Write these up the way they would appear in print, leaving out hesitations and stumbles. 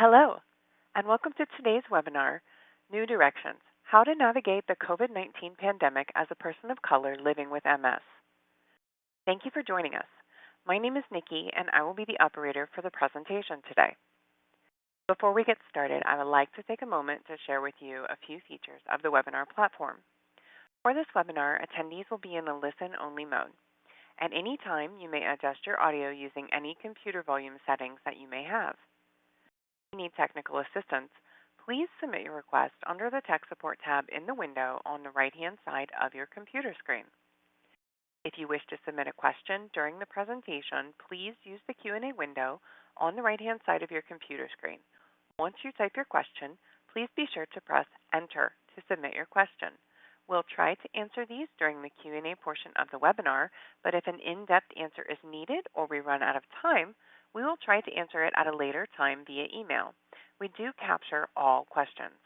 Hello, and welcome to today's webinar, New Directions, How to Navigate the COVID-19 Pandemic as a Person of Color Living with MS. Thank you for joining us. My name is Nikki, and I will be the operator for the presentation today. Before we get started, I would like to take a moment to share with you a few features of the webinar platform. For this webinar, attendees will be in a listen-only mode. At any time, you may adjust your audio using any computer volume settings that you may have. If you need technical assistance, please submit your request under the Tech Support tab in the window on the right-hand side of your computer screen. If you wish to submit a question during the presentation, please use the Q&A window on the right-hand side of your computer screen. Once you type your question, please be sure to press Enter to submit your question. We'll try to answer these during the Q&A portion of the webinar, but if an in-depth answer is needed or we run out of time, we will try to answer it at a later time via email. We do capture all questions.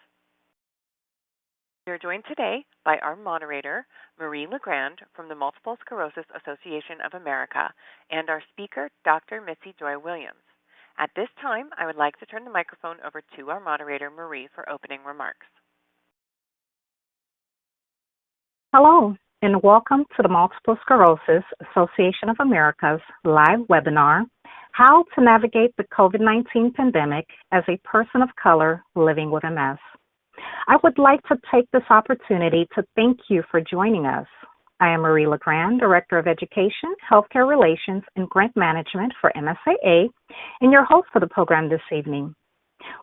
We are joined today by our moderator, Marie LeGrand from the Multiple Sclerosis Association of America, and our speaker, Dr. Mitzi Joi Williams. At this time, I would like to turn the microphone over to our moderator, Marie, for opening remarks. Hello, and welcome to the Multiple Sclerosis Association of America's live webinar, How to Navigate the COVID-19 Pandemic as a Person of Color Living with MS. I would like to take this opportunity to thank you for joining us. I am Marie LeGrand, Director of Education, Healthcare Relations, and Grant Management for MSIA, and your host for the program this evening.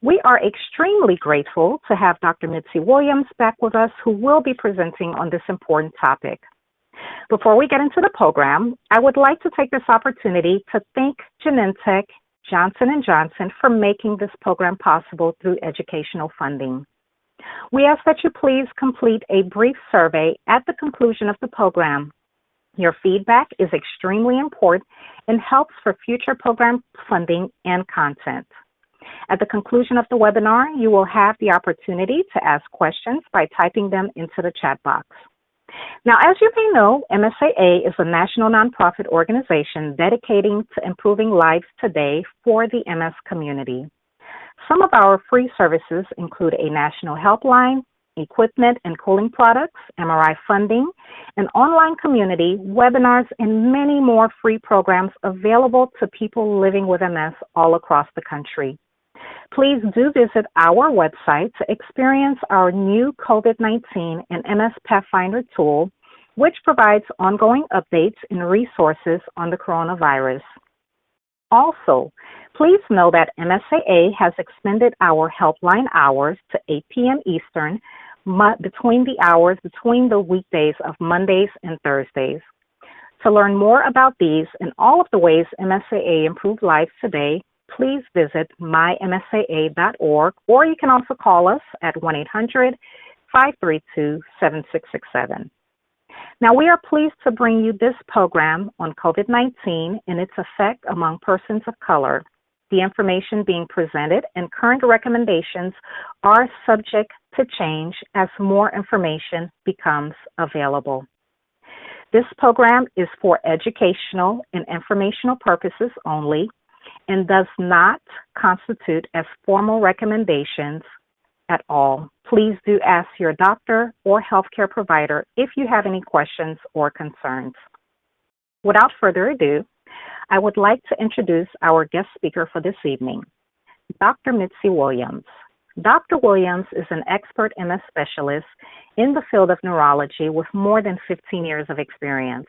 We are extremely grateful to have Dr. Mitzi Williams back with us, who will be presenting on this important topic. Before we get into the program, I would like to take this opportunity to thank Genentech, Johnson & Johnson for making this program possible through educational funding. We ask that you please complete a brief survey at the conclusion of the program. Your feedback is extremely important and helps for future program funding and content. At the conclusion of the webinar, you will have the opportunity to ask questions by typing them into the chat box. Now, as you may know, MSIA is a national nonprofit organization dedicating to improving lives today for the MS community. Some of our free services include a national helpline, equipment and cooling products, MRI funding, an online community, webinars, and many more free programs available to people living with MS all across the country. Please do visit our website to experience our new COVID-19 and MS Pathfinder tool, which provides ongoing updates and resources on the coronavirus. Also, please know that MSIA has extended our helpline hours to 8 p.m. Eastern between the weekdays of Mondays and Thursdays. To learn more about these and all of the ways MSIA improved lives today, please visit mymsia.org, or you can also call us at 1-800-532-7667. Now, we are pleased to bring you this program on COVID-19 and its effect among persons of color. The information being presented and current recommendations are subject to change as more information becomes available. This program is for educational and informational purposes only and does not constitute as formal recommendations at all. Please do ask your doctor or healthcare provider if you have any questions or concerns. Without further ado, I would like to introduce our guest speaker for this evening, Dr. Mitzi Williams. Dr. Williams is an expert MS specialist in the field of neurology with more than 15 years of experience.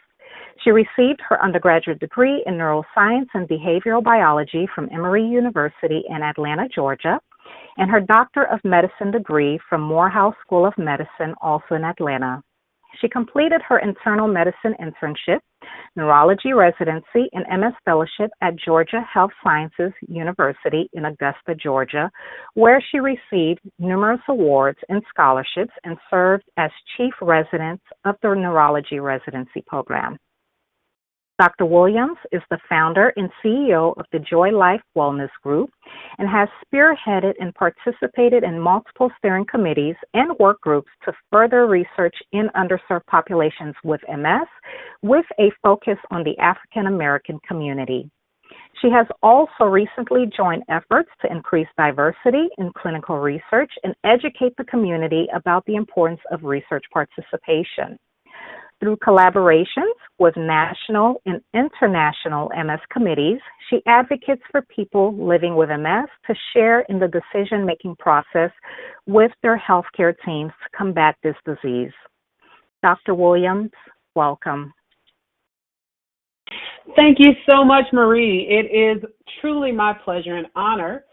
She received her undergraduate degree in neuroscience and behavioral biology from Emory University in Atlanta, Georgia, and her Doctor of Medicine degree from Morehouse School of Medicine, also in Atlanta. She completed her internal medicine internship, neurology residency, and MS fellowship at Georgia Health Sciences University in Augusta, Georgia, where she received numerous awards and scholarships and served as chief resident of the neurology residency program. Dr. Williams is the founder and CEO of the Joy Life Wellness Group and has spearheaded and participated in multiple steering committees and work groups to further research in underserved populations with MS, with a focus on the African American community. She has also recently joined efforts to increase diversity in clinical research and educate the community about the importance of research participation. Through collaborations with national and international MS committees, she advocates for people living with MS to share in the decision-making process with their healthcare teams to combat this disease. Dr. Williams, welcome. Thank you so much, Marie. It is truly my pleasure and honor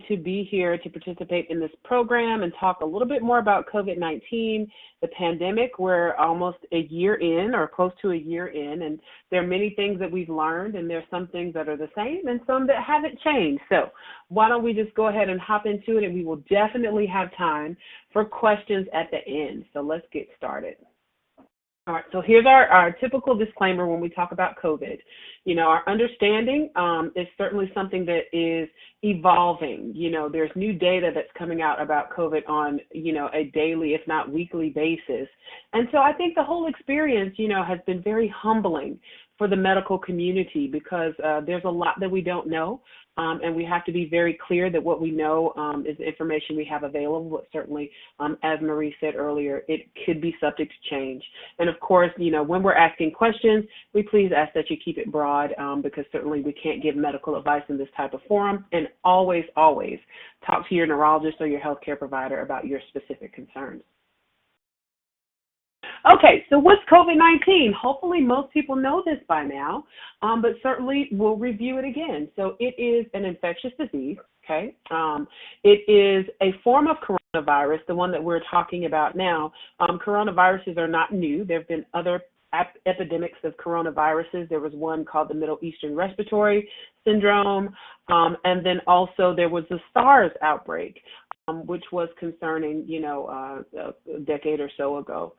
to be here to participate in this program and talk a little bit more about COVID-19, the pandemic. We're almost a year in or close to a year in, and there are many things that we've learned, and there's some things that are the same and some that haven't changed. So why don't we just go ahead and hop into it, and we will definitely have time for questions at the end. So let's get started. All right, so here's our typical disclaimer when we talk about COVID. You know, our understanding is certainly something that is evolving. You know, there's new data that's coming out about COVID on, you know, a daily, if not weekly basis. And so I think the whole experience, you know, has been very humbling for the medical community because there's a lot that we don't know. And we have to be very clear that what we know is the information we have available, but certainly, as Marie said earlier, it could be subject to change. And of course, you know, when we're asking questions, we please ask that you keep it broad because certainly we can't give medical advice in this type of forum. And always, always talk to your neurologist or your healthcare provider about your specific concerns. Okay, so what's COVID-19? Hopefully most people know this by now, but certainly we'll review it again. So it is an infectious disease, okay? It is a form of coronavirus, the one that we're talking about now. Coronaviruses are not new. There have been other epidemics of coronaviruses. There was one called the Middle Eastern Respiratory Syndrome, and then also there was the SARS outbreak, which was concerning, you know, a decade or so ago.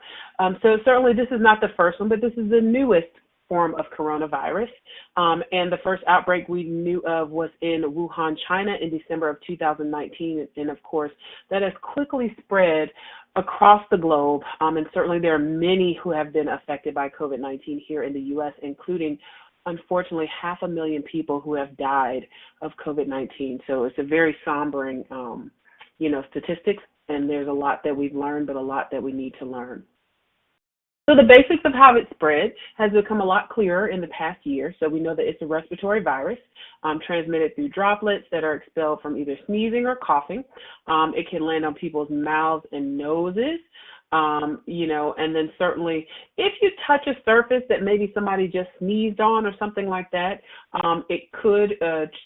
So certainly this is not the first one, but this is the newest form of coronavirus. And the first outbreak we knew of was in Wuhan, China in December of 2019. And of course, that has quickly spread across the globe. And certainly there are many who have been affected by COVID-19 here in the U.S., including unfortunately 500,000 people who have died of COVID-19. So it's a very sombering you know, statistics, and there's a lot that we've learned, but a lot that we need to learn. So the basics of how it spread has become a lot clearer in the past year. So we know that it's a respiratory virus transmitted through droplets that are expelled from either sneezing or coughing. It can land on people's mouths and noses. You know, and then certainly if you touch a surface that maybe somebody just sneezed on or something like that, it could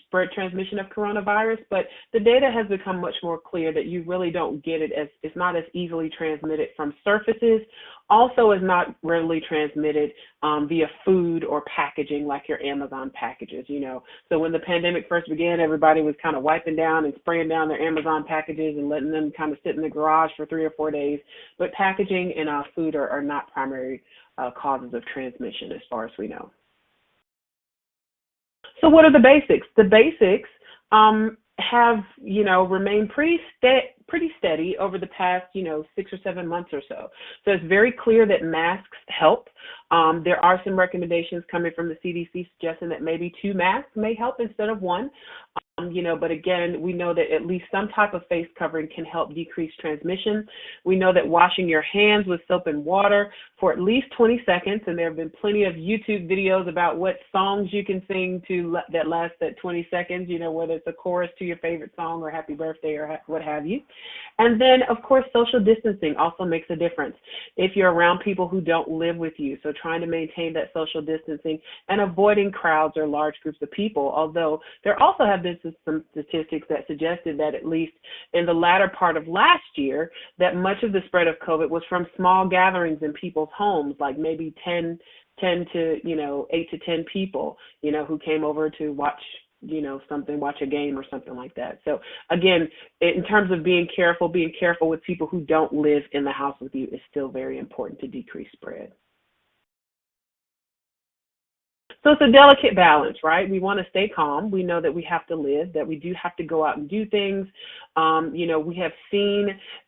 spread transmission of coronavirus, but the data has become much more clear that you really don't get it as, it's not as easily transmitted from surfaces, also is not readily transmitted via food or packaging like your Amazon packages, you know. So when the pandemic first began, everybody was kind of wiping down and spraying down their Amazon packages and letting them kind of sit in the garage for 3 or 4 days. But packaging and food are not primary causes of transmission as far as we know. So what are the basics? The basics have, you know, remained pretty steady over the past, you know, 6 or 7 months or so. So it's very clear that masks help. There are some recommendations coming from the CDC suggesting that maybe 2 masks may help instead of 1. You know, but again, we know that at least some type of face covering can help decrease transmission. We know that washing your hands with soap and water for at least 20 seconds, and there have been plenty of YouTube videos about what songs you can sing to that last that 20 seconds, you know, whether it's a chorus to your favorite song or happy birthday or what have you. And then, of course, social distancing also makes a difference if you're around people who don't live with you. So trying to maintain that social distancing and avoiding crowds or large groups of people, although there also have been some statistics that suggested that at least in the latter part of last year, that much of the spread of COVID was from small gatherings in people's homes, like maybe 10 to, you know, 8 to 10 people, you know, who came over to watch, you know, watch a game or something like that. So again, in terms of being careful with people who don't live in the house with you is still very important to decrease spread. So it's a delicate balance, right? We want to stay calm. We know that we have to live, that we do have to go out and do things. You know, we have seen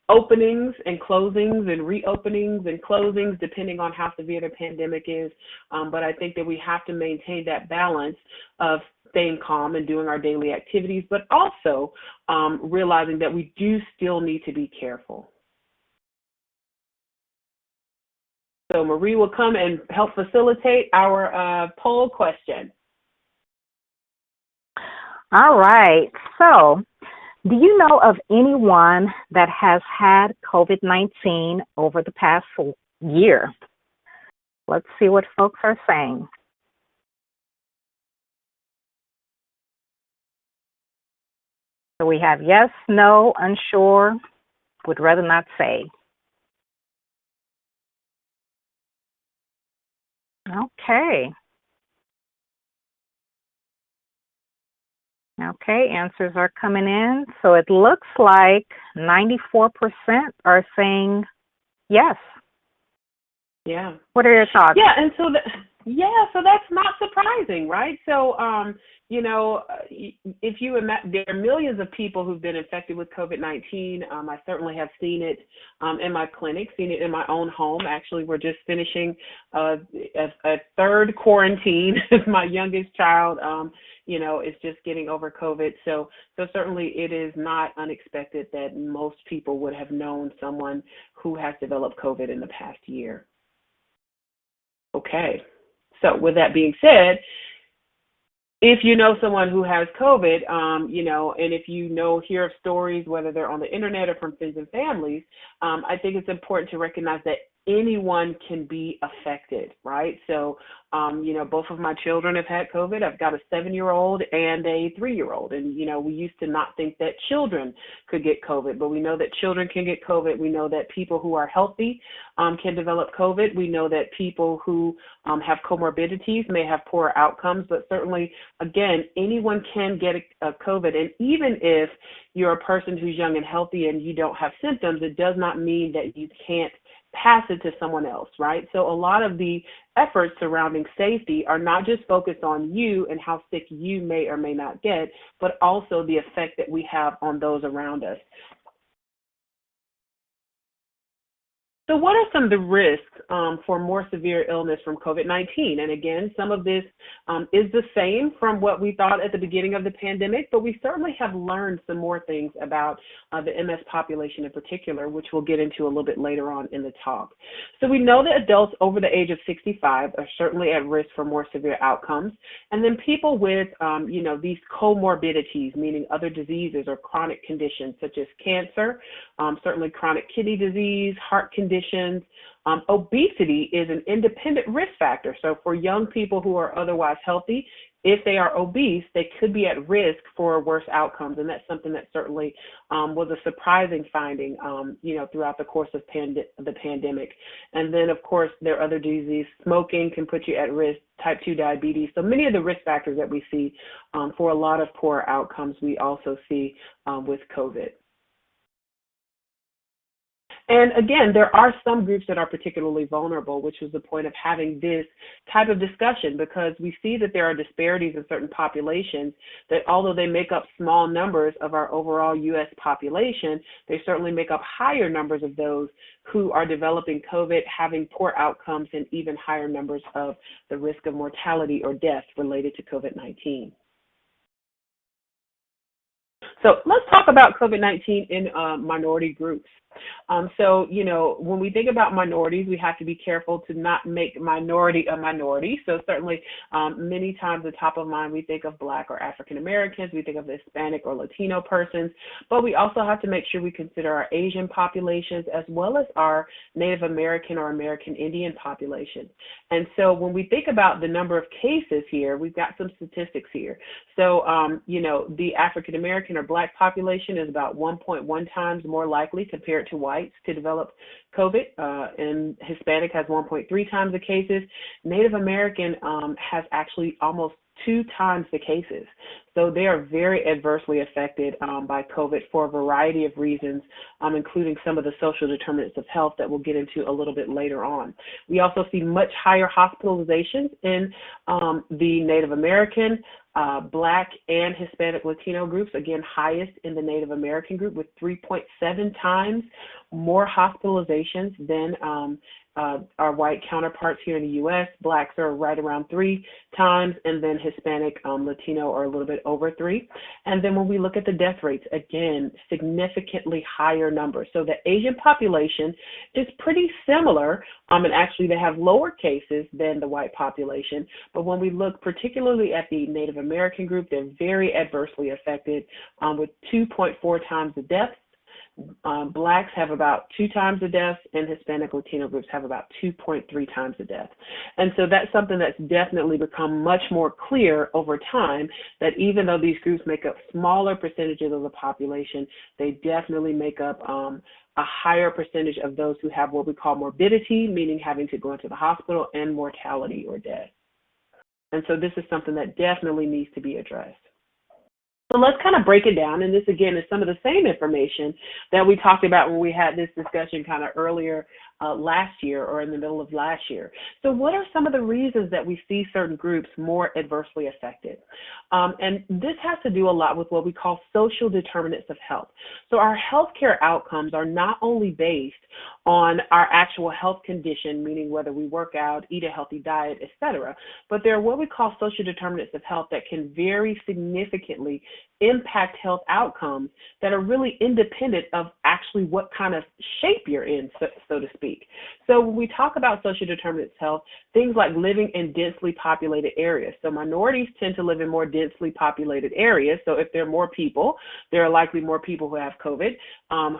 openings and closings and reopenings and closings depending on how severe the pandemic is. But I think that we have to maintain that balance of staying calm and doing our daily activities, but also realizing that we do still need to be careful. So Marie will come and help facilitate our poll question. All right. So, do you know of anyone that has had COVID-19 over the past year? Let's see what folks are saying. So we have yes, no, unsure, would rather not say. Okay. Okay, answers are coming in. So it looks like 94% are saying yes. Yeah. What are your thoughts? Yeah, and so that's not surprising, right? So, if you imagine, there are millions of people who've been infected with COVID-19. I certainly have seen it in my clinic, seen it in my own home. Actually, we're just finishing a third quarantine. My youngest child, is just getting over COVID. So certainly it is not unexpected that most people would have known someone who has developed COVID in the past year. Okay. So with that being said, if you know someone who has COVID, and if you hear of stories, whether they're on the internet or from friends and families, I think it's important to recognize that anyone can be affected, right? So, both of my children have had COVID. I've got a 7-year-old and a 3-year-old. And, we used to not think that children could get COVID, but we know that children can get COVID. We know that people who are healthy can develop COVID. We know that people who have comorbidities may have poor outcomes, but certainly, again, anyone can get a COVID. And even if you're a person who's young and healthy and you don't have symptoms, it does not mean that you can't pass it to someone else, right? So a lot of the efforts surrounding safety are not just focused on you and how sick you may or may not get, but also the effect that we have on those around us. So what are some of the risks for more severe illness from COVID-19? And again, some of this is the same from what we thought at the beginning of the pandemic, but we certainly have learned some more things about the MS population in particular, which we'll get into a little bit later on in the talk. So we know that adults over the age of 65 are certainly at risk for more severe outcomes. And then people with, these comorbidities, meaning other diseases or chronic conditions such as cancer, certainly chronic kidney disease, heart conditions. Obesity is an independent risk factor. So for young people who are otherwise healthy, if they are obese, they could be at risk for worse outcomes. And that's something that certainly was a surprising finding, throughout the course of the pandemic. And then, of course, there are other diseases. Smoking can put you at risk, type 2 diabetes. So many of the risk factors that we see for a lot of poor outcomes, we also see with COVID. And again, there are some groups that are particularly vulnerable, which was the point of having this type of discussion, because we see that there are disparities in certain populations that although they make up small numbers of our overall U.S. population, they certainly make up higher numbers of those who are developing COVID, having poor outcomes, and even higher numbers of the risk of mortality or death related to COVID-19. So let's talk about COVID-19 in minority groups. When we think about minorities, we have to be careful to not make minority a minority. So certainly many times the top of mind, we think of Black or African Americans, we think of Hispanic or Latino persons, but we also have to make sure we consider our Asian populations as well as our Native American or American Indian population. And so when we think about the number of cases here, we've got some statistics here. So, the African American or Black population is about 1.1 times more likely compared to whites to develop COVID, and Hispanic has 1.3 times the cases. Native American has actually almost 2 times the cases. So they are very adversely affected by COVID for a variety of reasons, including some of the social determinants of health that we'll get into a little bit later on. We also see much higher hospitalizations in the Native American, Black, and Hispanic Latino groups, again, highest in the Native American group with 3.7 times more hospitalizations than our white counterparts here in the U.S. Blacks are right around 3 times, and then Hispanic, Latino are a little bit over 3. And then when we look at the death rates, again, significantly higher numbers. So the Asian population is pretty similar, and actually they have lower cases than the white population. But when we look particularly at the Native American group, they're very adversely affected with 2.4 times the deaths. Blacks have about 2 times the deaths, and Hispanic Latino groups have about 2.3 times the death. And so that's something that's definitely become much more clear over time, that even though these groups make up smaller percentages of the population, they definitely make up a higher percentage of those who have what we call morbidity, meaning having to go into the hospital, and mortality or death. And so this is something that definitely needs to be addressed. So let's kind of break it down, and this again is some of the same information that we talked about when we had this discussion kind of earlier last year, or in the middle of last year. So what are some of the reasons that we see certain groups more adversely affected? And this has to do a lot with what we call social determinants of health. So our healthcare outcomes are not only based on our actual health condition, meaning whether we work out, eat a healthy diet, etc., but there are what we call social determinants of health that can very significantly impact health outcomes that are really independent of actually what kind of shape you're in, so to speak. So when we talk about social determinants of health, things like living in densely populated areas. So minorities tend to live in more densely populated areas. So if there are more people, there are likely more people who have COVID,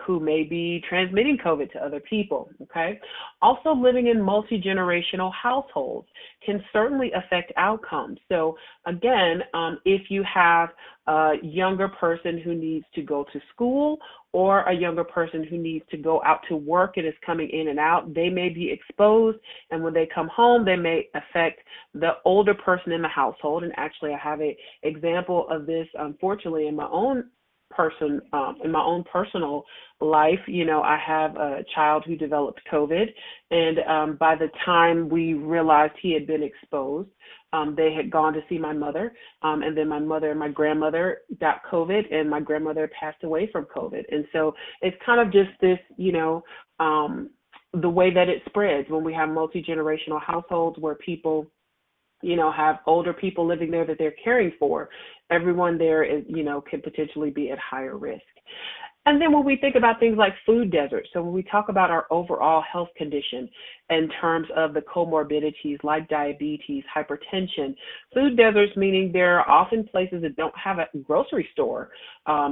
who may be transmitting COVID to other people, okay? Also, living in multi-generational households can certainly affect outcomes. So again, if you have a younger person who needs to go to school, or a younger person who needs to go out to work and is coming in and out, they may be exposed, and when they come home, they may affect the older person in the household. And actually, I have an example of this, unfortunately, in my own personal life. You know, I have a child who developed COVID, and by the time we realized he had been exposed, they had gone to see my mother, and then my mother and my grandmother got COVID, and my grandmother passed away from COVID. And so it's kind of just this, you know, the way that it spreads when we have multi-generational households where people, you know, have older people living there that they're caring for. Everyone there is, you know, can potentially be at higher risk. And then when we think about things like food deserts, so when we talk about our overall health condition in terms of the comorbidities like diabetes, hypertension, food deserts, meaning there are often places that don't have a grocery store.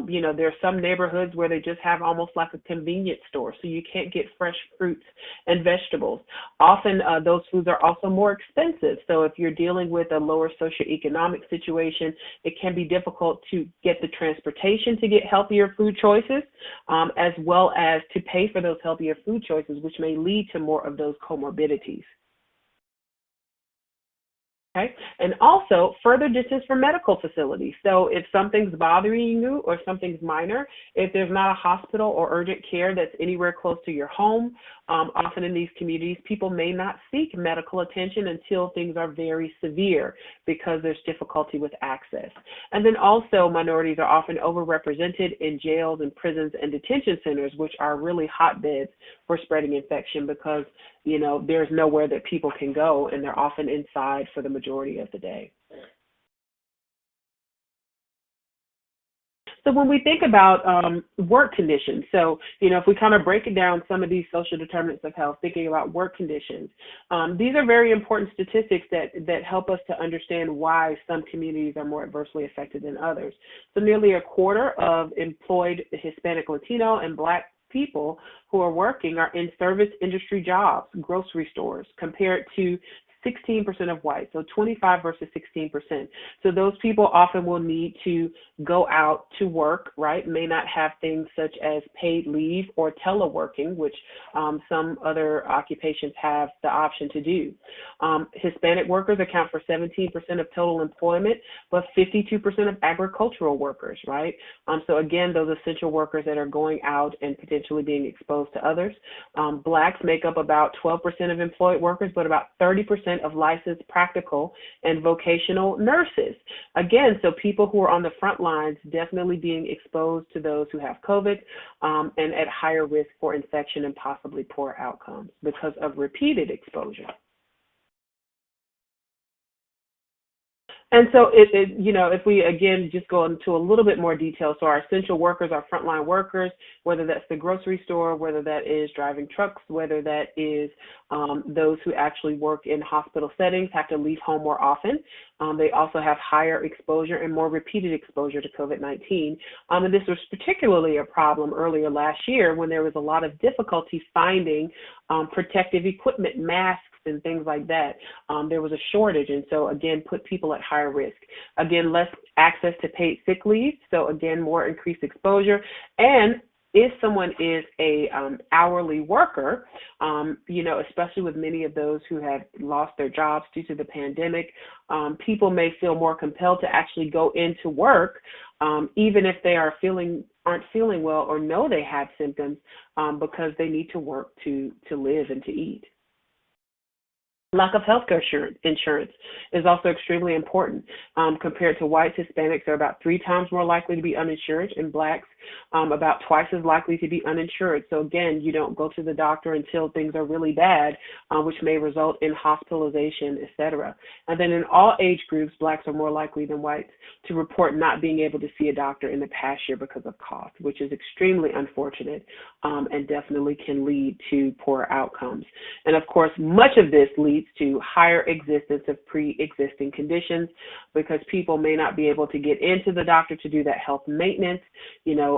You know, there are some neighborhoods where they just have almost like a convenience store, so you can't get fresh fruits and vegetables. Often those foods are also more expensive. So if you're dealing with a lower socioeconomic situation, it can be difficult to get the transportation to get healthier food choices, as well as to pay for those healthier food choices, which may lead to more of those comorbidities. Okay, and also further distance from medical facilities. So if something's bothering you or something's minor, if there's not a hospital or urgent care that's anywhere close to your home, often in these communities, people may not seek medical attention until things are very severe because there's difficulty with access. And then also minorities are often overrepresented in jails and prisons and detention centers, which are really hotbeds for spreading infection because, you know, there's nowhere that people can go, and they're often inside for the majority of the day. So when we think about work conditions, so, you know, if we kind of break it down, some of these social determinants of health, thinking about work conditions, these are very important statistics that help us to understand why some communities are more adversely affected than others. So nearly a quarter of employed Hispanic, Latino, and Black people who are working are in service industry jobs, grocery stores, compared to 16% of whites, so 25 versus 16%. So those people often will need to go out to work, right? May not have things such as paid leave or teleworking, which some other occupations have the option to do. Hispanic workers account for 17% of total employment, but 52% of agricultural workers, right? So again, those essential workers that are going out and potentially being exposed to others. Blacks make up about 12% of employed workers, but about 30% of licensed practical and vocational nurses. Again, so people who are on the front lines definitely being exposed to those who have COVID and at higher risk for infection and possibly poor outcomes because of repeated exposure. And so, if we, again, just go into a little bit more detail, so our essential workers, our frontline workers, whether that's the grocery store, whether that is driving trucks, whether that is those who actually work in hospital settings, have to leave home more often. They also have higher exposure and more repeated exposure to COVID-19. And this was particularly a problem earlier last year when there was a lot of difficulty finding protective equipment, masks, and things like that. There was a shortage, and so again, put people at higher risk. Again, less access to paid sick leave, so again, more increased exposure. And if someone is a hourly worker, especially with many of those who have lost their jobs due to the pandemic, people may feel more compelled to actually go into work, even if they aren't feeling well or know they have symptoms, because they need to work to live and to eat. Lack of healthcare insurance is also extremely important. Compared to whites, Hispanics are about 3 times more likely to be uninsured, and blacks about twice as likely to be uninsured. So again, you don't go to the doctor until things are really bad, which may result in hospitalization, etc. And then in all age groups, blacks are more likely than whites to report not being able to see a doctor in the past year because of cost, which is extremely unfortunate and definitely can lead to poor outcomes. And of course, much of this leads to higher existence of pre-existing conditions because people may not be able to get into the doctor to do that health maintenance.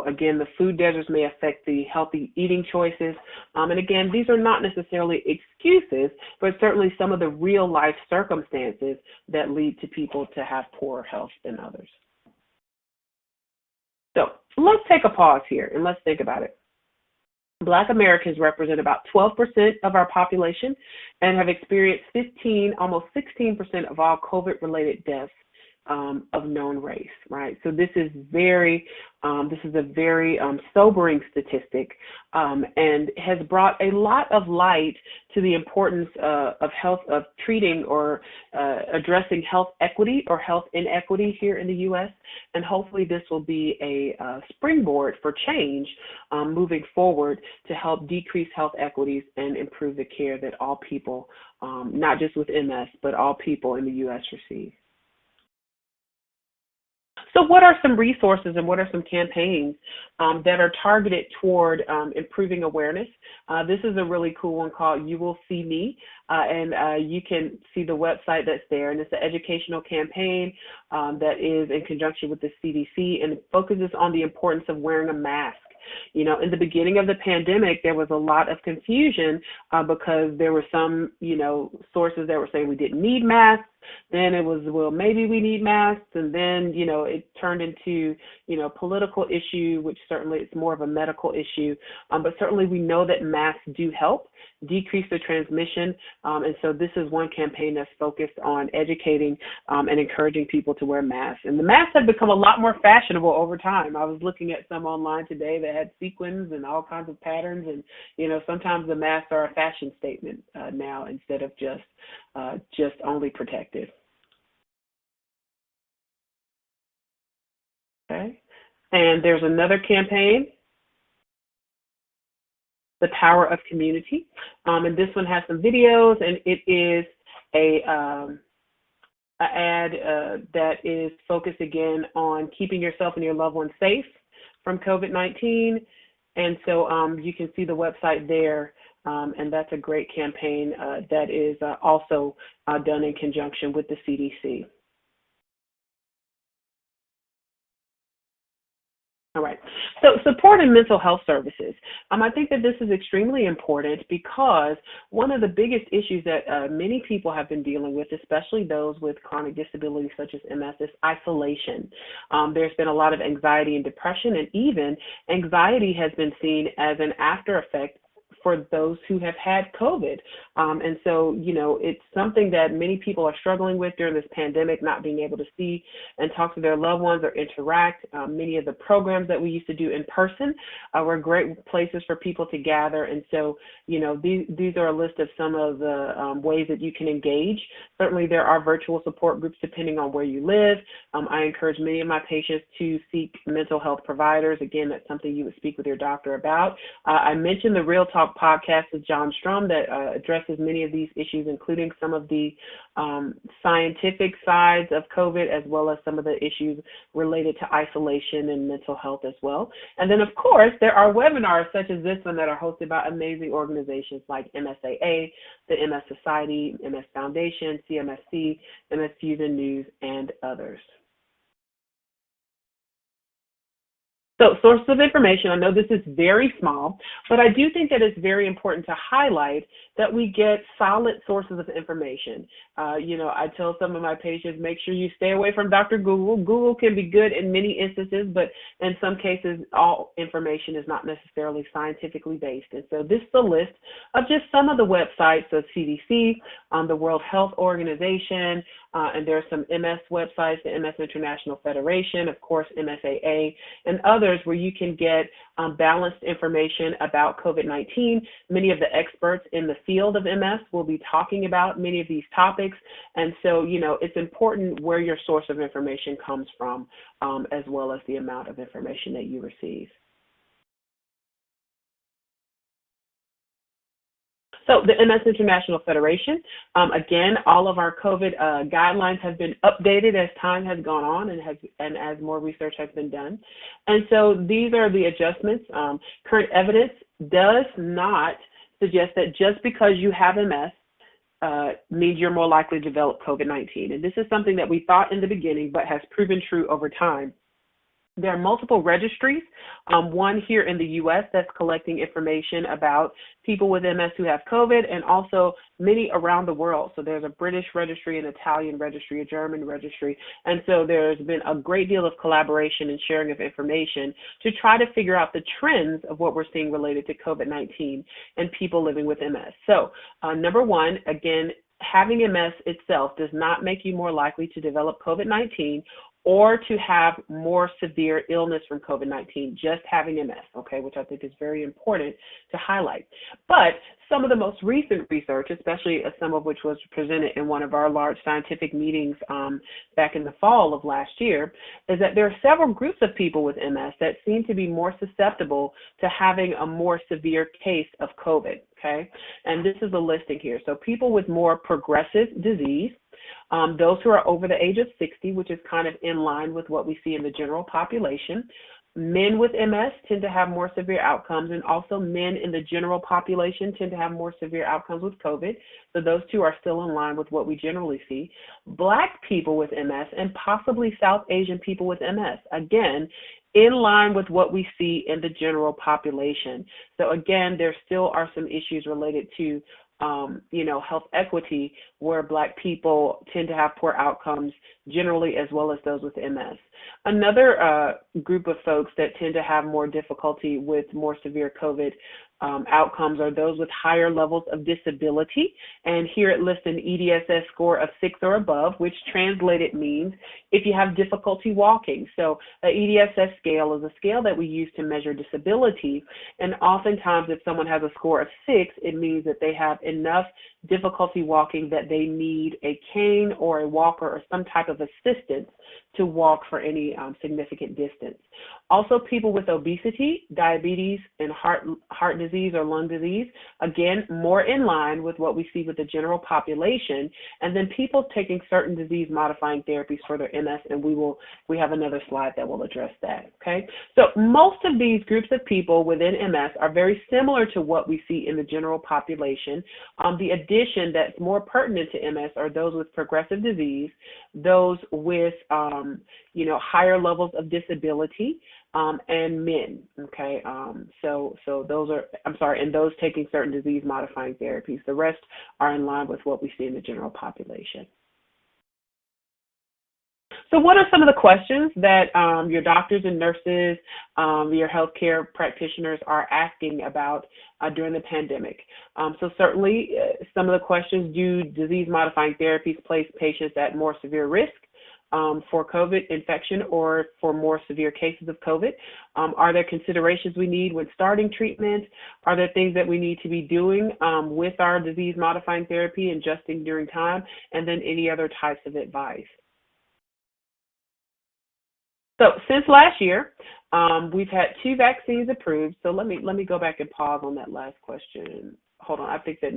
Again, the food deserts may affect the healthy eating choices. And again, these are not necessarily excuses, but certainly some of the real life circumstances that lead to people to have poorer health than others. So let's take a pause here and let's think about it. Black Americans represent about 12% of our population and have experienced almost 16% of all COVID-related deaths of known race, right? So this is a very sobering statistic and has brought a lot of light to the importance of treating or addressing health equity or health inequity here in the U.S. And hopefully this will be a springboard for change moving forward to help decrease health equities and improve the care that all people, not just with MS, but all people in the U.S. receive. So what are some resources and what are some campaigns that are targeted toward improving awareness? This is a really cool one called You Will See Me, and you can see the website that's there. And it's an educational campaign that is in conjunction with the CDC, and it focuses on the importance of wearing a mask. In the beginning of the pandemic, there was a lot of confusion because there were some, sources that were saying we didn't need masks. Then it was, well, maybe we need masks. And then, it turned into, political issue, which certainly it's more of a medical issue. But certainly we know that masks do help decrease the transmission. And so this is one campaign that's focused on educating and encouraging people to wear masks. And the masks have become a lot more fashionable over time. I was looking at some online today that had sequins and all kinds of patterns. And, sometimes the masks are a fashion statement now instead of just only protective. Okay. And there's another campaign, The Power of Community. And this one has some videos, and it is an ad that is focused again on keeping yourself and your loved ones safe from COVID-19. And so you can see the website there. And that's a great campaign that is also done in conjunction with the CDC. All right. So support in mental health services. I think that this is extremely important because one of the biggest issues that many people have been dealing with, especially those with chronic disabilities such as MS, is isolation. There's been a lot of anxiety and depression, and even anxiety has been seen as an after effect for those who have had COVID. And so, it's something that many people are struggling with during this pandemic, not being able to see and talk to their loved ones or interact. Many of the programs that we used to do in person were great places for people to gather. And so, these are a list of some of the ways that you can engage. Certainly, there are virtual support groups depending on where you live. I encourage many of my patients to seek mental health providers. Again, that's something you would speak with your doctor about. I mentioned the Real Talk podcast with John Strom that addresses many of these issues, including some of the scientific sides of COVID, as well as some of the issues related to isolation and mental health as well. And then, of course, there are webinars such as this one that are hosted by amazing organizations like MSAA, the MS Society, MS Foundation, CMSC, MS Fusion News, and others. So sources of information, I know this is very small, but I do think that it's very important to highlight that we get solid sources of information. I tell some of my patients, make sure you stay away from Dr. Google. Google can be good in many instances, but in some cases, all information is not necessarily scientifically based. And so this is a list of just some of the websites of CDC, the World Health Organization, and there are some MS websites, the MS International Federation, of course, MSAA, and others where you can get balanced information about COVID-19. Many of the experts in the field of MS will be talking about many of these topics. And so, it's important where your source of information comes from, as well as the amount of information that you receive. So the MS International Federation, again, all of our COVID guidelines have been updated as time has gone on and as more research has been done. And so these are the adjustments. Current evidence does not suggest that just because you have MS means you're more likely to develop COVID-19. And this is something that we thought in the beginning, but has proven true over time. There are multiple registries, one here in the U.S. that's collecting information about people with MS who have COVID, and also many around the world. So there's a British registry, an Italian registry, a German registry. And so there's been a great deal of collaboration and sharing of information to try to figure out the trends of what we're seeing related to COVID-19 and people living with MS. So number one, again, having MS itself does not make you more likely to develop COVID-19 or to have more severe illness from COVID-19, just having MS, okay, which I think is very important to highlight. But some of the most recent research, especially some of which was presented in one of our large scientific meetings back in the fall of last year, is that there are several groups of people with MS that seem to be more susceptible to having a more severe case of COVID, okay? And this is a listing here. So people with more progressive disease, those who are over the age of 60, which is kind of in line with what we see in the general population. Men with MS tend to have more severe outcomes, and also men in the general population tend to have more severe outcomes with COVID. So those two are still in line with what we generally see. Black people with MS and possibly South Asian people with MS, again, in line with what we see in the general population. So again, there still are some issues related to health equity, where Black people tend to have poor outcomes generally, as well as those with MS. Another group of folks that tend to have more difficulty with more severe COVID outcomes are those with higher levels of disability. And here it lists an EDSS score of 6 or above, which translated means if you have difficulty walking. So the EDSS scale is a scale that we use to measure disability. And oftentimes if someone has a score of 6, it means that they have enough difficulty walking that they need a cane or a walker or some type of assistance to walk for any significant distance. Also, people with obesity, diabetes, and heart disease or lung disease, again, more in line with what we see with the general population. And then people taking certain disease-modifying therapies for their MS, and we have another slide that will address that, okay? So most of these groups of people within MS are very similar to what we see in the general population. The addition that's more pertinent to MS are those with progressive disease, those with higher levels of disability, and men, okay? So those are, and those taking certain disease-modifying therapies. The rest are in line with what we see in the general population. So what are some of the questions that your doctors and nurses, your healthcare practitioners are asking about during the pandemic? So certainly some of the questions: do disease-modifying therapies place patients at more severe risk for COVID infection or for more severe cases of COVID? Are there considerations we need when starting treatment? Are there things that we need to be doing with our disease-modifying therapy, adjusting during time? And then any other types of advice? So since last year, we've had 2 vaccines approved. So let me go back and pause on that last question. Hold on, I think that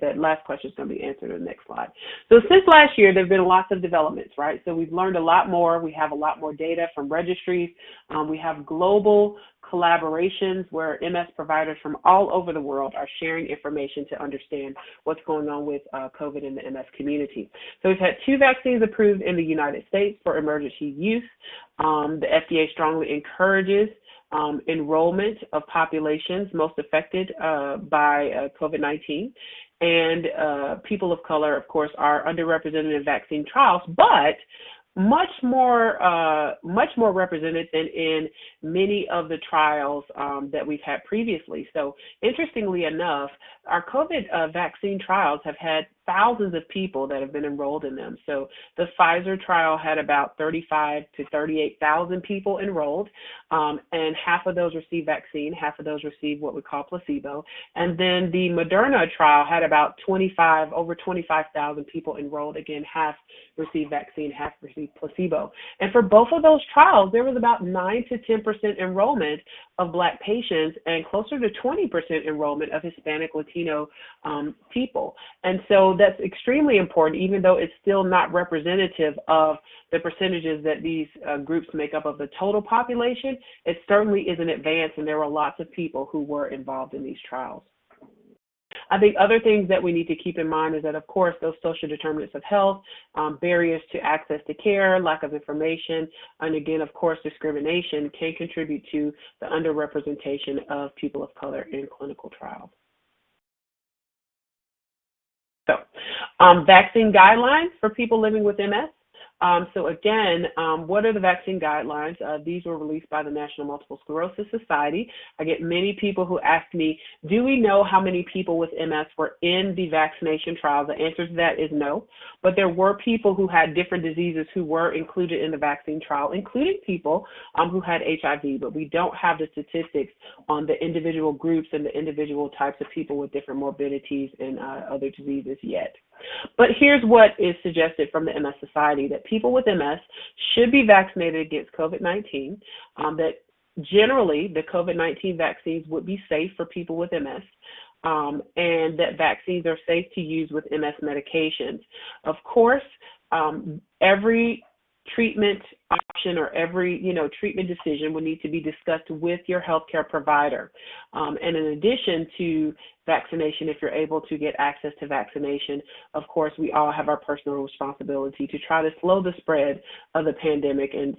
that last question is going to be answered in the next slide. So since last year, there have been lots of developments, right? So we've learned a lot more. We have a lot more data from registries. We have global collaborations where MS providers from all over the world are sharing information to understand what's going on with COVID in the MS community. So we've had 2 vaccines approved in the United States for emergency use. The FDA strongly encourages enrollment of populations most affected by COVID-19. And people of color, of course, are underrepresented in vaccine trials, but much more represented than in many of the trials that we've had previously. So interestingly enough, our COVID vaccine trials have had thousands of people that have been enrolled in them. So the Pfizer trial had about 35 to 38,000 people enrolled, and half of those received vaccine, half of those received what we call placebo. And then the Moderna trial had about over 25,000 people enrolled. Again, half received vaccine, half received placebo. And for both of those trials, there was about 9 to 10% enrollment of Black patients and closer to 20% enrollment of Hispanic, Latino people. And so that's extremely important, even though it's still not representative of the percentages that these groups make up of the total population. It certainly is an advance, and there were lots of people who were involved in these trials. I think other things that we need to keep in mind is that, of course, those social determinants of health, barriers to access to care, lack of information, and again, of course, discrimination can contribute to the underrepresentation of people of color in clinical trials. So, vaccine guidelines for people living with MS. So again, what are the vaccine guidelines? These were released by the National Multiple Sclerosis Society. I get many people who ask me, do we know how many people with MS were in the vaccination trials? The answer to that is no, but there were people who had different diseases who were included in the vaccine trial, including people who had HIV, but we don't have the statistics on the individual groups and the individual types of people with different morbidities and other diseases yet. But here's what is suggested from the MS Society, that people with MS should be vaccinated against COVID-19, that generally the COVID-19 vaccines would be safe for people with MS, and that vaccines are safe to use with MS medications. Of course, every treatment option or every treatment decision will need to be discussed with your healthcare provider. And in addition to vaccination, if you're able to get access to vaccination, of course, we all have our personal responsibility to try to slow the spread of the pandemic, and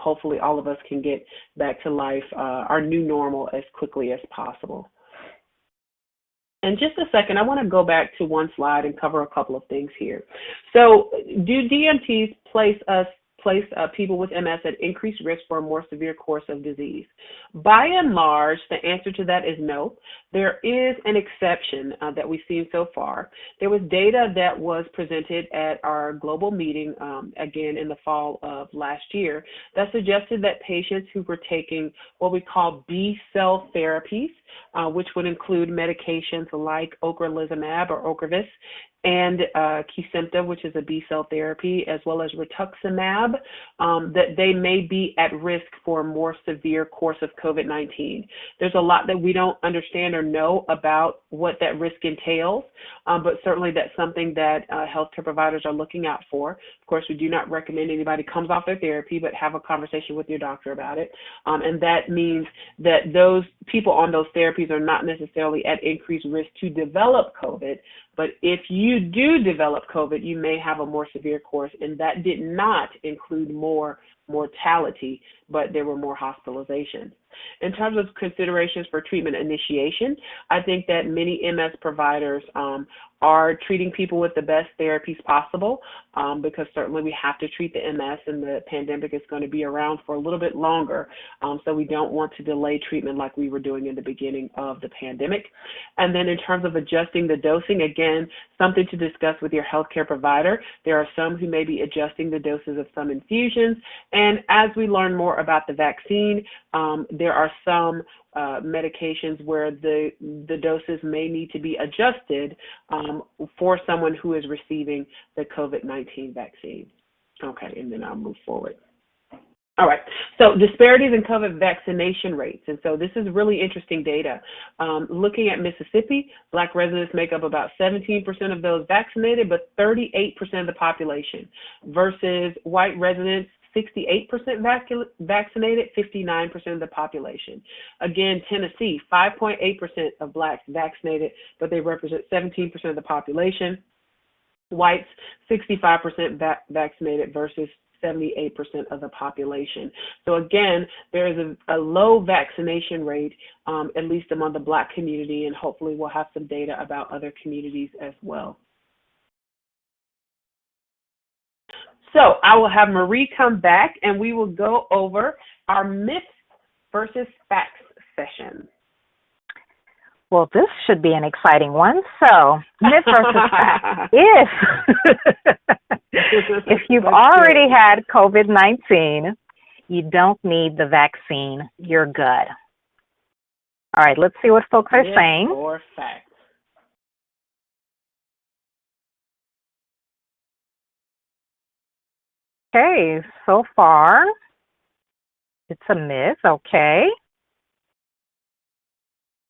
hopefully all of us can get back to life, our new normal, as quickly as possible. In just a second, I want to go back to one slide and cover a couple of things here. So, do DMTs place people with MS at increased risk for a more severe course of disease? By and large, the answer to that is no. There is an exception that we've seen so far. There was data that was presented at our global meeting, again in the fall of last year, that suggested that patients who were taking what we call B-cell therapies, which would include medications like ocrelizumab or Ocrevus, and Kesimpta, which is a B-cell therapy, as well as rituximab, that they may be at risk for a more severe course of COVID-19. There's a lot that we don't understand or know about what that risk entails, but certainly that's something that healthcare providers are looking out for. Of course, we do not recommend anybody comes off their therapy, but have a conversation with your doctor about it. And that means that those people on those therapies are not necessarily at increased risk to develop COVID, but if you do develop COVID, you may have a more severe course, and that did not include more mortality but there were more hospitalizations. In terms of considerations for treatment initiation, I think that many MS providers are treating people with the best therapies possible, because certainly we have to treat the MS, and the pandemic is going to be around for a little bit longer, so we don't want to delay treatment like we were doing in the beginning of the pandemic. And then in terms of adjusting the dosing, again, something to discuss with your healthcare provider. There are some who may be adjusting the doses of some infusions, and as we learn more about the vaccine, there are some medications where the doses may need to be adjusted for someone who is receiving the COVID-19 vaccine. Okay, and then I'll move forward. All right, so disparities in COVID vaccination rates. And so this is really interesting data. Looking at Mississippi, Black residents make up about 17% of those vaccinated, but 38% of the population, versus white residents, 68% vaccinated, 59% of the population. Again, Tennessee, 5.8% of Blacks vaccinated, but they represent 17% of the population. Whites, 65% vaccinated versus 78% of the population. So again, there is a low vaccination rate, at least among the Black community, and hopefully we'll have some data about other communities as well. So I will have Marie come back, and we will go over our myths versus facts session. Well, this should be an exciting one. So, myth versus fact. If you've already had COVID-19, you don't need the vaccine. You're good. All right, let's see what folks are saying. Myth or fact? Okay, so far, it's a myth, okay.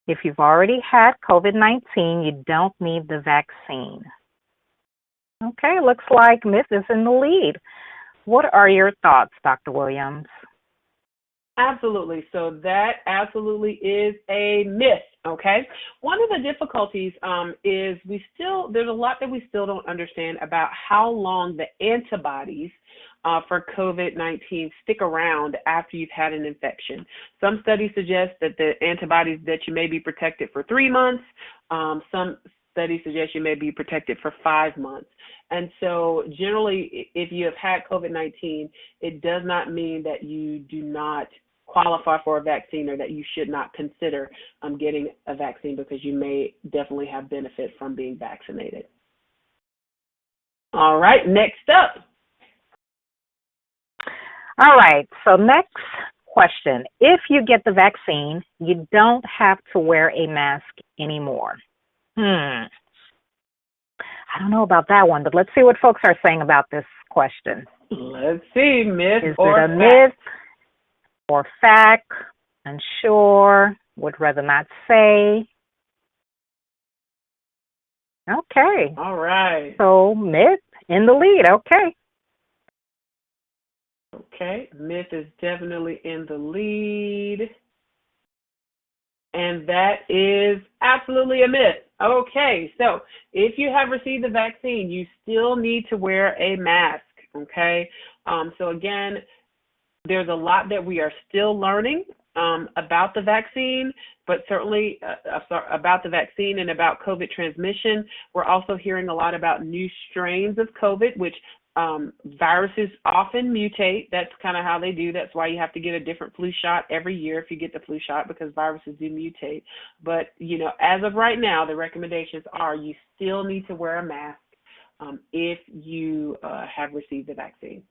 If you've already had COVID-19, you don't need the vaccine. Okay, looks like myth is in the lead. What are your thoughts, Dr. Williams? Absolutely. So that absolutely is a myth, okay? One of the difficulties is there's a lot that we still don't understand about how long the antibodies for COVID-19 stick around after you've had an infection. Some studies suggest that the antibodies that you may be protected for 3 months. Some studies suggest you may be protected for 5 months. And so generally, if you have had COVID-19, it does not mean that you do not qualify for a vaccine or that you should not consider getting a vaccine, because you may definitely have benefit from being vaccinated. All right, next up. All right, so next question. If you get the vaccine, you don't have to wear a mask anymore. I don't know about that one, but let's see what folks are saying about this question. Let's see, myth Is or it a fact? myth or fact? Unsure, would rather not say. Okay. All right. So myth in the lead, okay. Okay, myth is definitely in the lead. And that is absolutely a myth. Okay, so if you have received the vaccine, you still need to wear a mask, okay? So again, there's a lot that we are still learning about the vaccine, but certainly about the vaccine and about COVID transmission. We're also hearing a lot about new strains of COVID, which viruses often mutate. That's kind of how they do. That's why you have to get a different flu shot every year if you get the flu shot, because viruses do mutate. But, you know, as of right now, the recommendations are you still need to wear a mask if you have received the vaccine.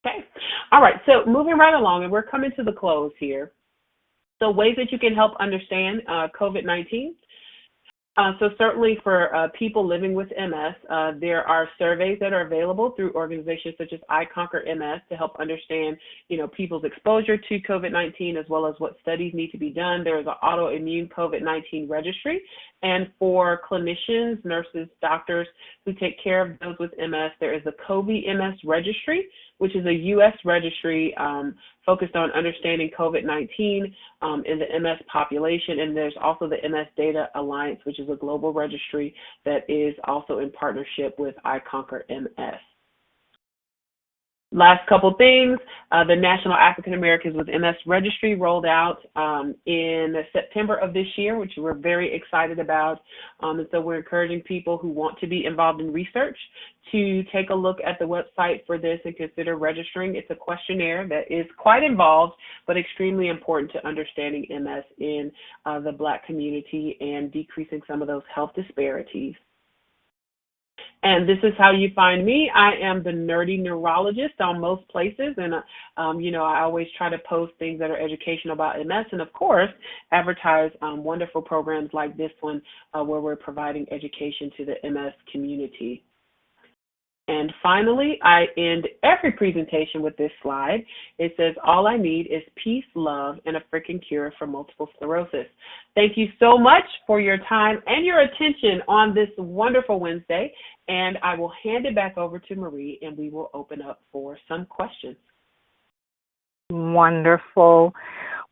Okay. All right. So moving right along, and we're coming to the close here. So ways that you can help understand COVID-19. So certainly for people living with MS, there are surveys that are available through organizations such as iConquerMS to help understand, you know, people's exposure to COVID-19 as well as what studies need to be done. There is an autoimmune COVID-19 registry. And for clinicians, nurses, doctors who take care of those with MS, there is the COVID-MS registry, which is a U.S. registry focused on understanding COVID-19 in the MS population. And there's also the MS Data Alliance, which is a global registry that is also in partnership with iConquerMS. Last couple things, the National African Americans with MS Registry rolled out in September of this year, which we're very excited about. And so we're encouraging people who want to be involved in research to take a look at the website for this and consider registering. It's a questionnaire that is quite involved, but extremely important to understanding MS in the Black community and decreasing some of those health disparities. And this is how you find me. I am the nerdy neurologist on most places, and I always try to post things that are educational about MS, and of course, advertise wonderful programs like this one, where we're providing education to the MS community. And finally, I end every presentation with this slide. It says, all I need is peace, love, and a freaking cure for multiple sclerosis. Thank you so much for your time and your attention on this wonderful Wednesday. And I will hand it back over to Marie, and we will open up for some questions. Wonderful.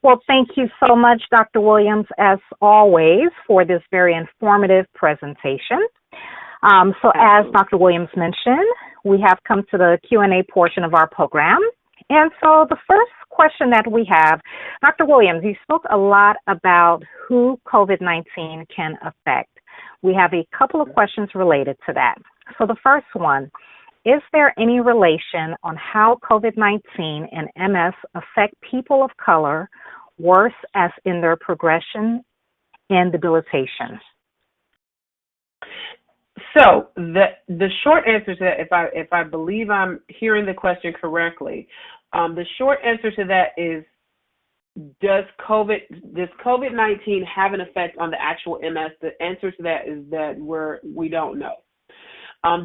Well, thank you so much, Dr. Williams, as always, for this very informative presentation. So as Dr. Williams mentioned, we have come to the Q&A portion of our program. And so the first question that we have, Dr. Williams, you spoke a lot about who COVID-19 can affect. We have a couple of questions related to that. So the first one, is there any relation on how COVID-19 and MS affect people of color worse as in their progression and debilitation? So the short answer to that, if I believe I'm hearing the question correctly, the short answer to that is, does COVID-19 have an effect on the actual MS? The answer to that is that we don't know.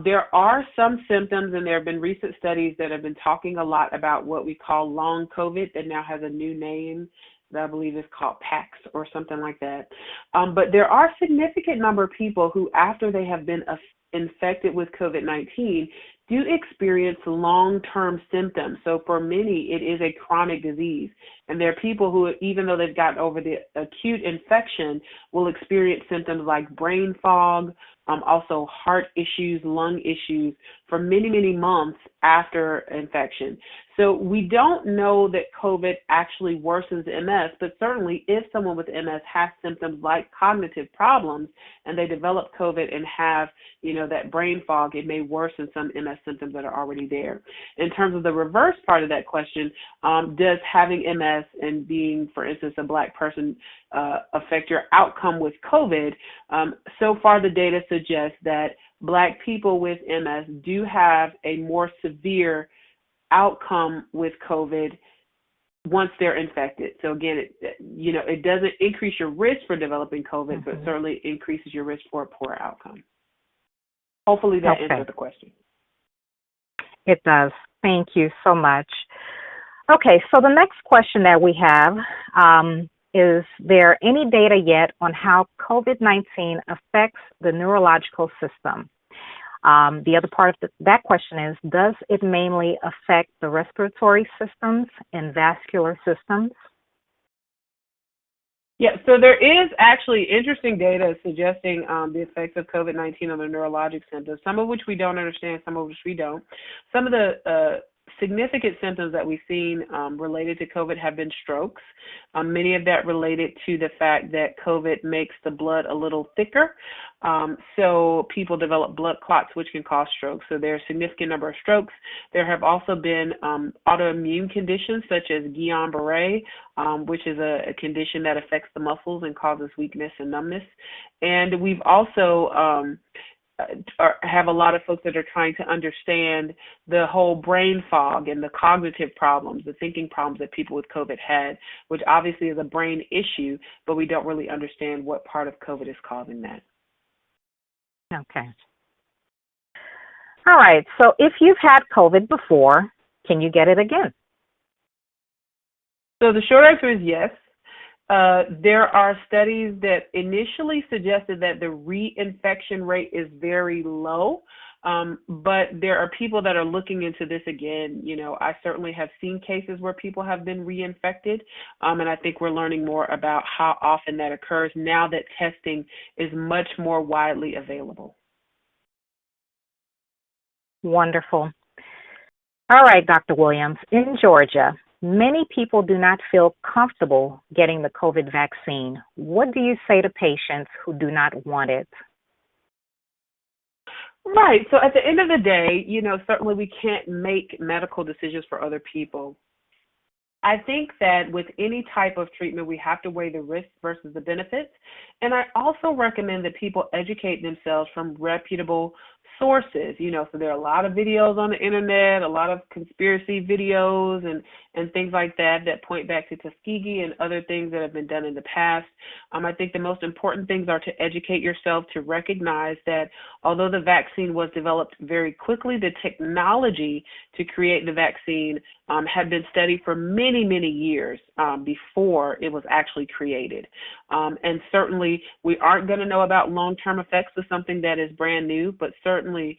There are some symptoms, and there have been recent studies that have been talking a lot about what we call long COVID that now has a new name that I believe is called PAX or something like that. But there are a significant number of people who, after they have been infected with COVID-19, do experience long-term symptoms. So for many, it is a chronic disease. And there are people who, even though they've gotten over the acute infection, will experience symptoms like brain fog, also heart issues, lung issues for many, many months after infection. So we don't know that COVID actually worsens MS, but certainly if someone with MS has symptoms like cognitive problems and they develop COVID and have, that brain fog, it may worsen some MS symptoms that are already there. In terms of the reverse part of that question, does having MS and being, for instance, a Black person affect your outcome with COVID? So far, the data suggests that Black people with MS do have a more severe outcome with COVID once they're infected. So again, it doesn't increase your risk for developing COVID, but certainly increases your risk for a poor outcome. Hopefully that answered the question. It does. Thank you so much. Okay, so the next question that we have, is there any data yet on how COVID-19 affects the neurological system? The other part of that question is, does it mainly affect the respiratory systems and vascular systems? Yeah, so there is actually interesting data suggesting the effects of COVID-19 on the neurologic symptoms, some of which we don't understand, some of which we don't. Some of the significant symptoms that we've seen related to COVID have been strokes. Many of that related to the fact that COVID makes the blood a little thicker. So people develop blood clots, which can cause strokes. So there are a significant number of strokes. There have also been autoimmune conditions such as Guillain-Barré, which is a condition that affects the muscles and causes weakness and numbness. And we've also have a lot of folks that are trying to understand the whole brain fog and the cognitive problems, the thinking problems that people with COVID had, which obviously is a brain issue, but we don't really understand what part of COVID is causing that. Okay. All right. So if you've had COVID before, can you get it again? So the short answer is yes. There are studies that initially suggested that the reinfection rate is very low, but there are people that are looking into this again. I certainly have seen cases where people have been reinfected, and I think we're learning more about how often that occurs now that testing is much more widely available. Wonderful. All right, Dr. Williams, in Georgia, many people do not feel comfortable getting the COVID vaccine. What do you say to patients who do not want it? Right. So at the end of the day, certainly we can't make medical decisions for other people. I think that with any type of treatment, we have to weigh the risks versus the benefits. And I also recommend that people educate themselves from reputable sources. So there are a lot of videos on the internet, a lot of conspiracy videos and things like that point back to Tuskegee and other things that have been done in the past. I think the most important things are to educate yourself, to recognize that although the vaccine was developed very quickly, the technology to create the vaccine had been studied for many, many years before it was actually created. And certainly we aren't going to know about long-term effects of something that is brand new, but certainly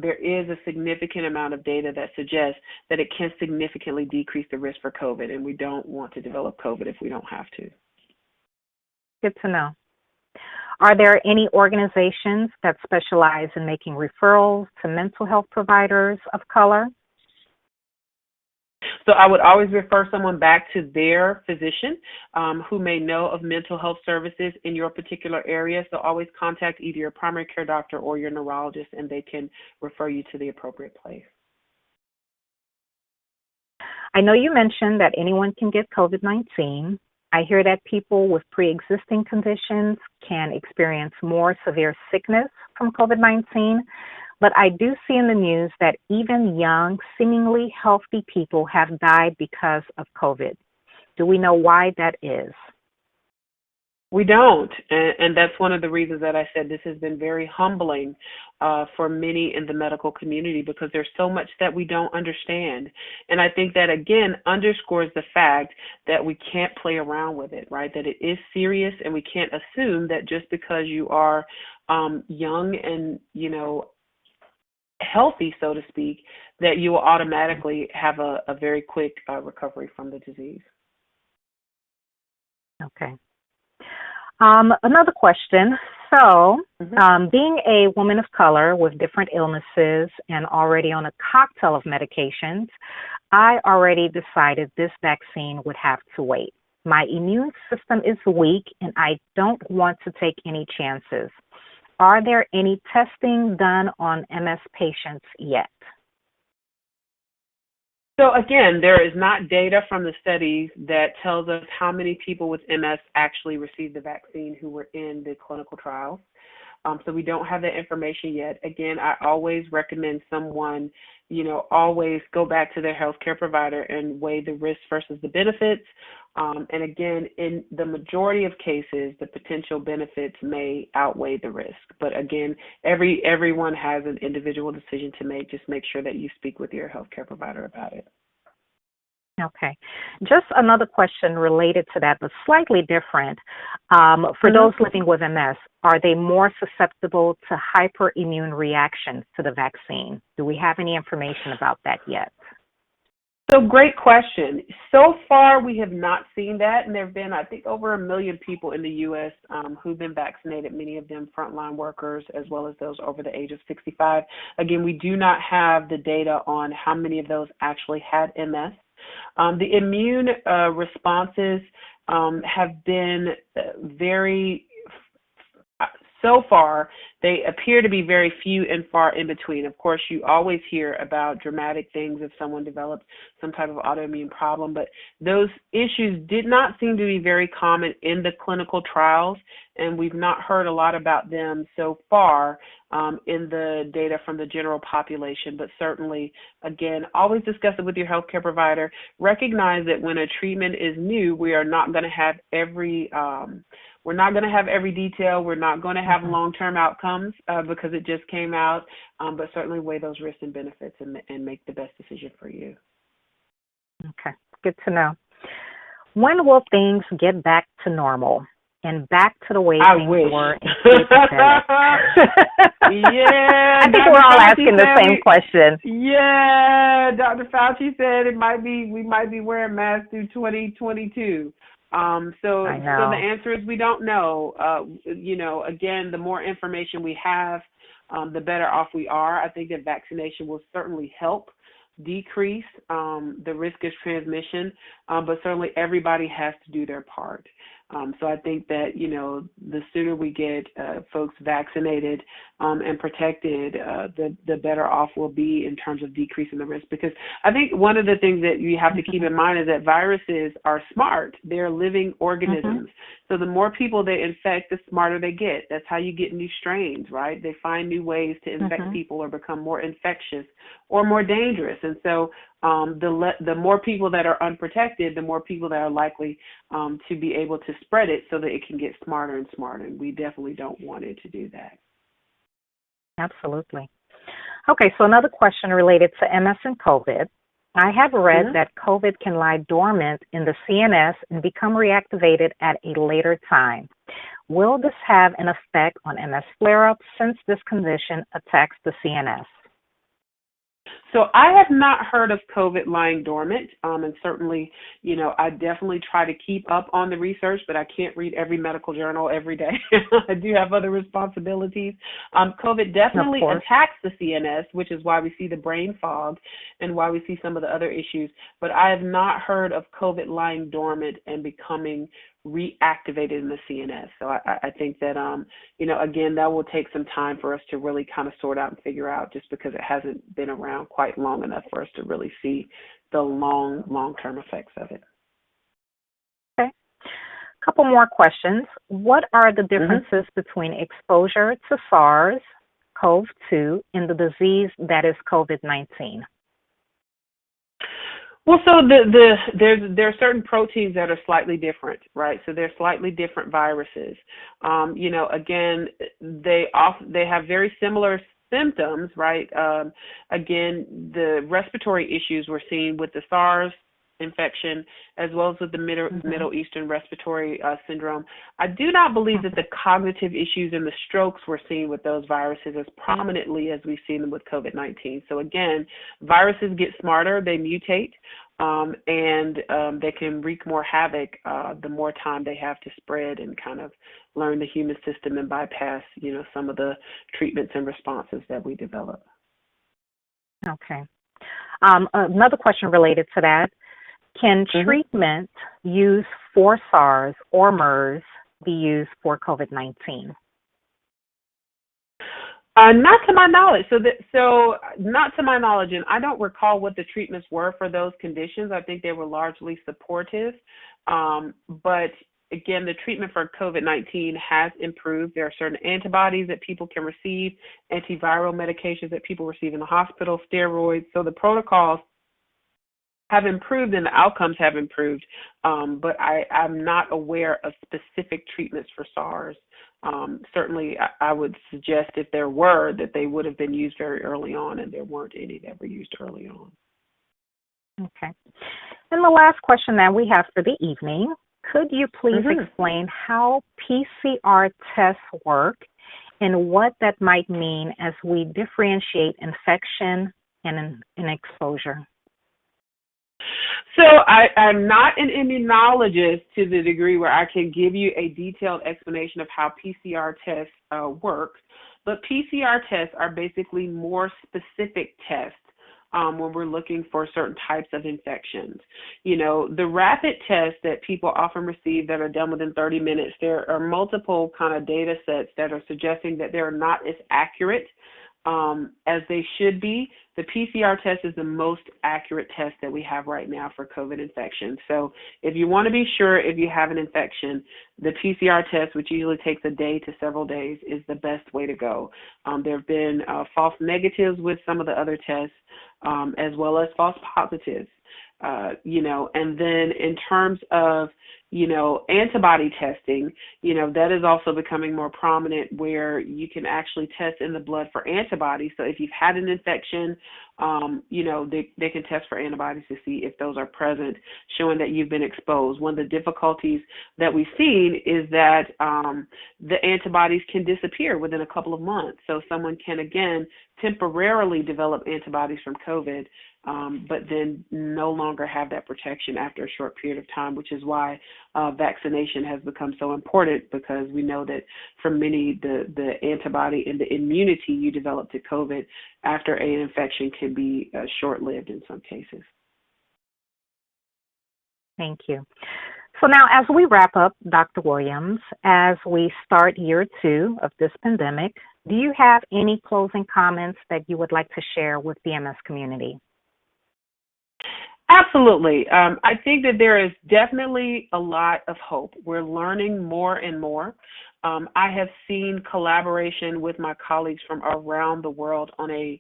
there is a significant amount of data that suggests that it can significantly decrease the risk for COVID, and we don't want to develop COVID if we don't have to. Good to know. Are there any organizations that specialize in making referrals to mental health providers of color? So I would always refer someone back to their physician who may know of mental health services in your particular area. So always contact either your primary care doctor or your neurologist, and they can refer you to the appropriate place. I know you mentioned that anyone can get COVID-19. I hear that people with pre-existing conditions can experience more severe sickness from COVID-19, but I do see in the news that even young, seemingly healthy people have died because of COVID. Do we know why that is? We don't, and that's one of the reasons that I said this has been very humbling for many in the medical community, because there's so much that we don't understand. And I think that, again, underscores the fact that we can't play around with it, right? That it is serious, and we can't assume that just because you are young and, healthy, so to speak, that you will automatically have a very quick recovery from the disease. Okay. Another question. So, being a woman of color with different illnesses and already on a cocktail of medications, I already decided this vaccine would have to wait. My immune system is weak and I don't want to take any chances. Are there any testing done on MS patients yet? So again, there is not data from the studies that tells us how many people with MS actually received the vaccine who were in the clinical trials. So we don't have that information yet. Again, I always recommend someone, always go back to their healthcare provider and weigh the risks versus the benefits. And again, in the majority of cases, the potential benefits may outweigh the risk. But again, everyone has an individual decision to make. Just make sure that you speak with your healthcare provider about it. Okay. Just another question related to that, but slightly different. For those living with MS, are they more susceptible to hyperimmune reactions to the vaccine? Do we have any information about that yet? So great question. So far, we have not seen that, and there have been, I think, over 1 million people in the U.S. Who've been vaccinated, many of them frontline workers, as well as those over the age of 65. Again, we do not have the data on how many of those actually had MS. The immune responses have been so far, they appear to be very few and far in between. Of course, you always hear about dramatic things if someone develops some type of autoimmune problem, but those issues did not seem to be very common in the clinical trials, and we've not heard a lot about them so far in the data from the general population. But certainly, again, always discuss it with your healthcare provider. Recognize that when a treatment is new, we are not going to have every detail. We're not going to have long-term outcomes because it just came out, but certainly weigh those risks and benefits and make the best decision for you. Okay, good to know. When will things get back to normal and back to the way things were in pre-pandemic? Yeah, I think we're all asking the same question. Yeah, Dr. Fauci said we might be wearing masks through 2022. So the answer is we don't know. Again, the more information we have, the better off we are. I think that vaccination will certainly help decrease the risk of transmission, but certainly everybody has to do their part. So I think that, the sooner we get folks vaccinated and protected, the better off we'll be in terms of decreasing the risk. Because I think one of the things that you have to keep in mind is that viruses are smart. They're living organisms. So the more people they infect, the smarter they get. That's how you get new strains, right? They find new ways to infect people or become more infectious or more dangerous. And so the more people that are unprotected, the more people that are likely to be able to spread it so that it can get smarter and smarter. And we definitely don't want it to do that. Absolutely. Okay, so another question related to MS and COVID. I have read that COVID can lie dormant in the CNS and become reactivated at a later time. Will this have an effect on MS flare-ups since this condition attacks the CNS? So I have not heard of COVID lying dormant, and certainly, I definitely try to keep up on the research, but I can't read every medical journal every day. I do have other responsibilities. COVID definitely attacks the CNS, which is why we see the brain fog and why we see some of the other issues, but I have not heard of COVID lying dormant and becoming reactivated in the CNS. So I think that, again, that will take some time for us to really kind of sort out and figure out, just because it hasn't been around quite long enough for us to really see the long-term effects of it. Okay. A couple more questions. What are the differences between exposure to SARS-CoV-2 and the disease that is COVID-19? Well, so there are certain proteins that are slightly different, right? So they're slightly different viruses. Again, they have very similar symptoms, right? Again, the respiratory issues we're seeing with the SARS infection, as well as with the Middle Eastern respiratory syndrome. I do not believe that the cognitive issues and the strokes we're seeing with those viruses as prominently as we've seen them with COVID-19. So again, viruses get smarter, they mutate, and they can wreak more havoc the more time they have to spread and kind of learn the human system and bypass, some of the treatments and responses that we develop. Okay. Another question related to that. Can treatment used for SARS or MERS be used for COVID-19? Not to my knowledge. Not to my knowledge, and I don't recall what the treatments were for those conditions. I think they were largely supportive. But again, the treatment for COVID-19 has improved. There are certain antibodies that people can receive, antiviral medications that people receive in the hospital, steroids. So the protocols have improved and the outcomes have improved, but I'm not aware of specific treatments for SARS. Certainly, I would suggest if there were, that they would have been used very early on, and there weren't any that were used early on. Okay. And the last question that we have for the evening, could you please explain how PCR tests work and what that might mean as we differentiate infection and exposure? So I'm not an immunologist to the degree where I can give you a detailed explanation of how PCR tests work, but PCR tests are basically more specific tests when we're looking for certain types of infections. The rapid tests that people often receive that are done within 30 minutes, there are multiple kind of data sets that are suggesting that they're not as accurate as they should be. The PCR test is the most accurate test that we have right now for COVID infection. So if you want to be sure if you have an infection, the PCR test, which usually takes a day to several days, is the best way to go. There have been false negatives with some of the other tests, as well as false positives. And then in terms of, antibody testing, that is also becoming more prominent, where you can actually test in the blood for antibodies. So if you've had an infection, they can test for antibodies to see if those are present, showing that you've been exposed. One of the difficulties that we've seen is that the antibodies can disappear within a couple of months. So someone can, again, temporarily develop antibodies from COVID, but then no longer have that protection after a short period of time, which is why vaccination has become so important, because we know that for many, the antibody and the immunity you develop to COVID after an infection can be short-lived in some cases. Thank you. So now, as we wrap up, Dr. Williams, as we start year 2 of this pandemic, do you have any closing comments that you would like to share with the MS community? Absolutely. I think that there is definitely a lot of hope. We're learning more and more. I have seen collaboration with my colleagues from around the world on a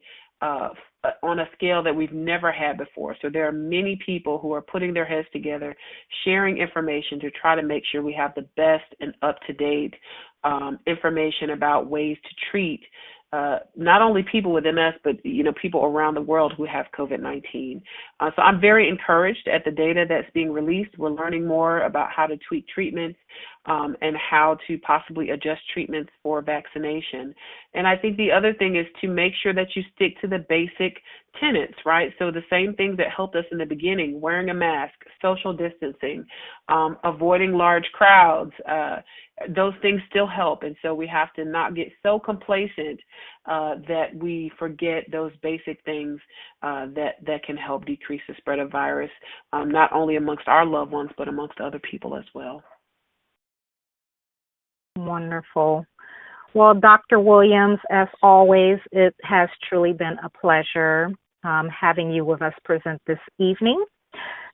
scale that we've never had before. So there are many people who are putting their heads together, sharing information to try to make sure we have the best and up-to-date information about ways to treat not only people with MS, but people around the world who have COVID-19. So I'm very encouraged at the data that's being released. We're learning more about how to tweak treatments and how to possibly adjust treatments for vaccination. And I think the other thing is to make sure that you stick to the basic tenets, right? So the same things that helped us in the beginning: wearing a mask, social distancing, avoiding large crowds, those things still help. And so we have to not get so complacent that we forget those basic things that can help decrease the spread of virus, not only amongst our loved ones, but amongst other people as well. Wonderful. Well, Dr. Williams, as always, it has truly been a pleasure having you with us present this evening.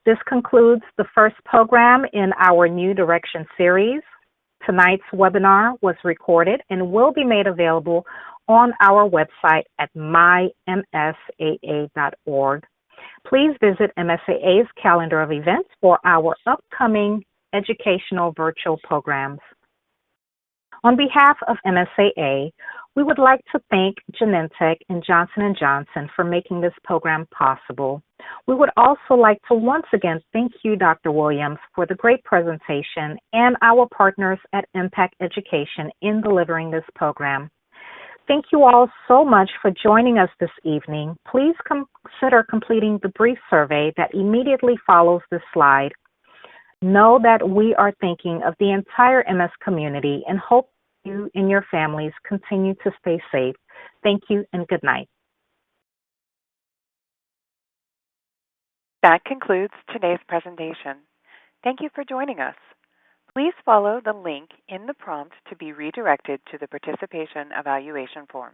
This concludes the first program in our New Direction series. Tonight's webinar was recorded and will be made available on our website at mymsaa.org. Please visit MSAA's calendar of events for our upcoming educational virtual programs. On behalf of MSAA, we would like to thank Genentech and Johnson & Johnson for making this program possible. We would also like to once again thank you, Dr. Williams, for the great presentation, and our partners at Impact Education in delivering this program. Thank you all so much for joining us this evening. Please consider completing the brief survey that immediately follows this slide. Know that we are thinking of the entire MS community and hope you and your families continue to stay safe. Thank you and good night. That concludes today's presentation. Thank you for joining us. Please follow the link in the prompt to be redirected to the participation evaluation form.